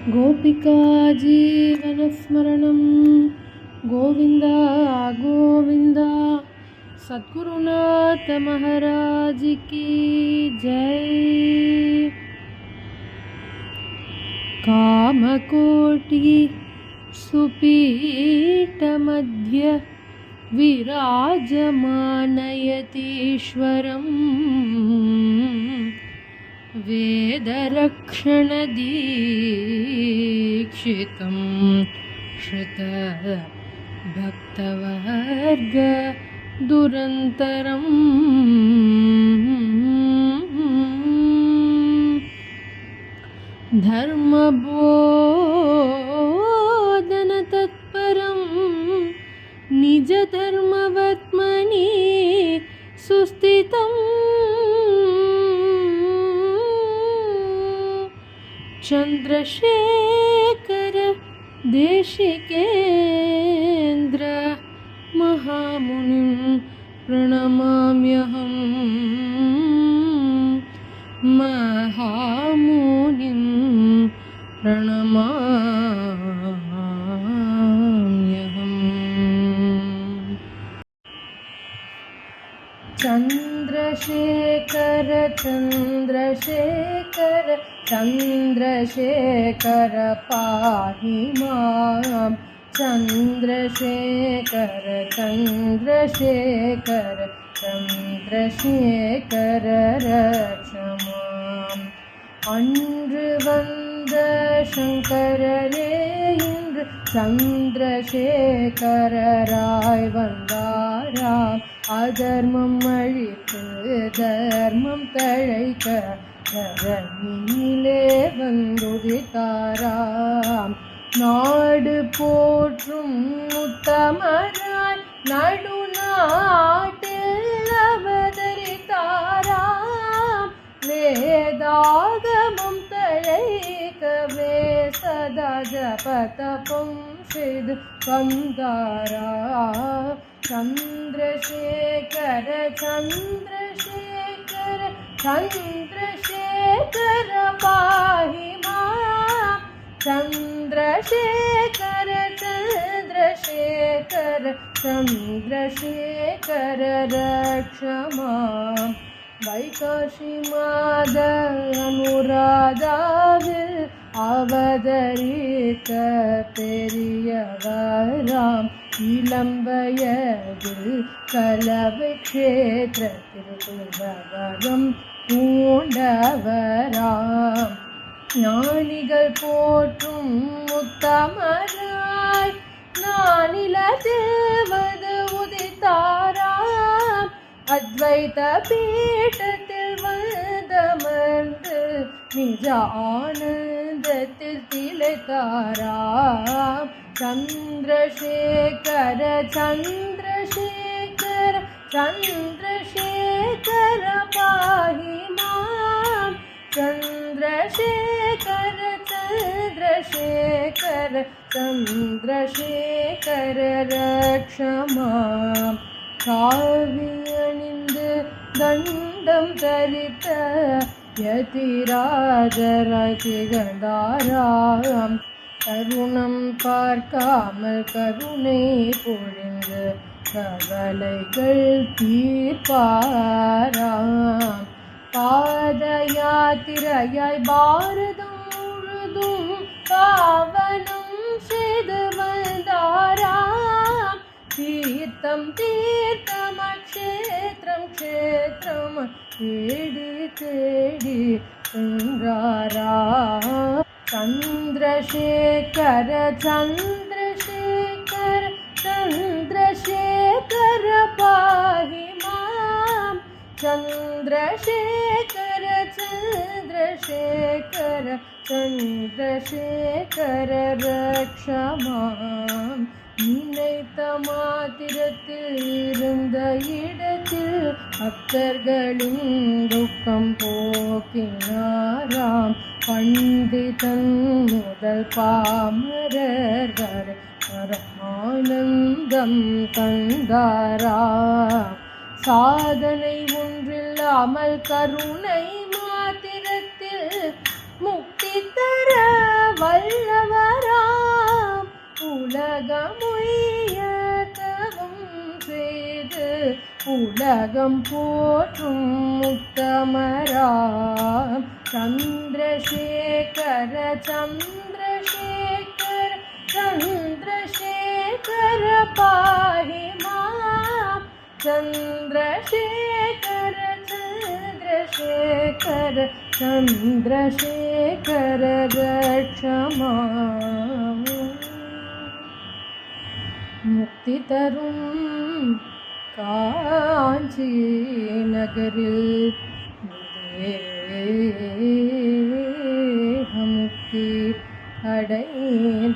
गोपिका जीवनस्मरणं गोविंद गोविंद। सद्गुरुनाथ महाराज की जय। कामकोटि सुपीठमध्य विराजमानयतीश्वरम् वेदरक्षणदीक्षितं श्रुतभक्तवर्ग दुरन्तरम् धर्मबोधनतत्परं निजधर्मवर्त्मनि सुस्थितम् चंद्रशेखर देशिकेन्द्र महामुनिं प्रणमाम्यहम्। महामुनिं प्रणमाम्यहम्। चंद्रशेखर चंद्रशेखर चंद्रशेखर पाहि मां। चंद्रशेखर चंद्रशेखर चंद्रशेखर रक्ष मां। அன்று வந்த சங்கரரே இன்று சந்திரசேகரராய் வந்தாராம். அதர்மம் அழித்து தர்மம் தழைக்க தரணியிலே வந்துதித்தாராம். நாடு போற்றும் உத்தமராய் நடுநாட்டில் அவதரித்தாராம். வேதாகமம் தழைக்கவே சதா ஜபதபம் செய்து வந்தாராம். चंद्रशेखर चंद्रशेखर चंद्रशेखर पाहि मां। चंद्रशेखर चंद्रशेखर चंद्रशेखर रक्ष मां। வைகாசி மாத அனுராதாவில் அவதரித்த பெரியவராம். இளம் வயதில் கலவை க்ஷேத்திரத்தில் துறவரம் பூண்டவராம். ஞானிகள் போற்றும் உத்தமராய் நானிலத்தில் வந்து உதித்தாராம். அத்வைத பீட்டத்தில் வந்தமர்ந்து நிஜ ஆனந்தத்தில் திளைத்தாராம். चंद्रशेखर चंद्रशेखर चंद्रशेखर पाहि मां। चंद्रशेखर चंद्रशेखर चंद्रशेखर रक्ष मां। காவியணிந்து தண்டம் தரித்த யதிராஜராய் திகழ்ந்தாராம். கருணம் பார்க்காமல் கருணை பொழிந்து கவலைகள் தீர்ப்பாராம். பாத யாத்திரையாய் பாரதம் முழுதும் பாவனம் செய்து வந்தாராம். தீர்த்தம் தீர்த்தம் க்ஷேத்திரம் க்ஷேத்திரம் தேடி தேடி சென்றாராம். चंद्रशेखर चंद्रशेखर चंद्रशेखर पाहि मां। चंद्रशेखर चंद्रशेखर चंद्रशेखर रक्ष मां। நினைத்த மாத்திரத்தில் இருந்த இடத்தில் பக்தர்களின் துக்கம் போக்கினாராம். பண்டிதன் முதல் பாமரர் வரை ஆனந்தம் தந்தாராம். சாதனை ஒன்றில்லாமல் கருணை மாத்திரத்தில் முக்தி தர வல்லவராம் உலகமுய்ய தவம் செய்து உலகம் போற்றும் உத்தமராம் சந்திரசேகர சந்திரசேகர சந்திரசேகர பாஹி மாம் சந்திரசேகர சந்திரசேகர சந்திரசேகர ரக்ஷ மாம். முக்தி தரும் காஞ்சி நகரில் முக்தி அடைந்தாராம்.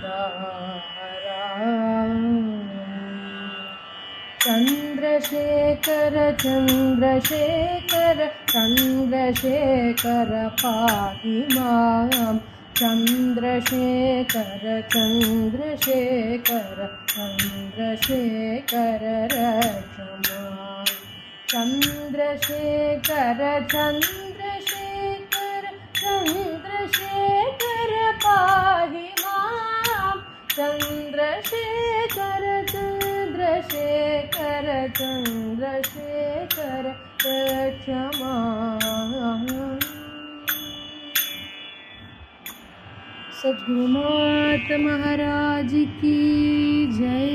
சந்திரசேகர சந்திரசேகர சந்திரசேகர பாஹி மாம் சந்திரசேகர சந்திரசேகர சந்திரசேகர ரக்ஷ மாம். சந்திரசேகர சந்திரசேகர சந்திரசேகர பாஹி மாம் சந்திரசேகர சந்திரசேகர சந்திரசேகர ரக்ஷ மாம். सद्गुरुनाथ महाराज की जय.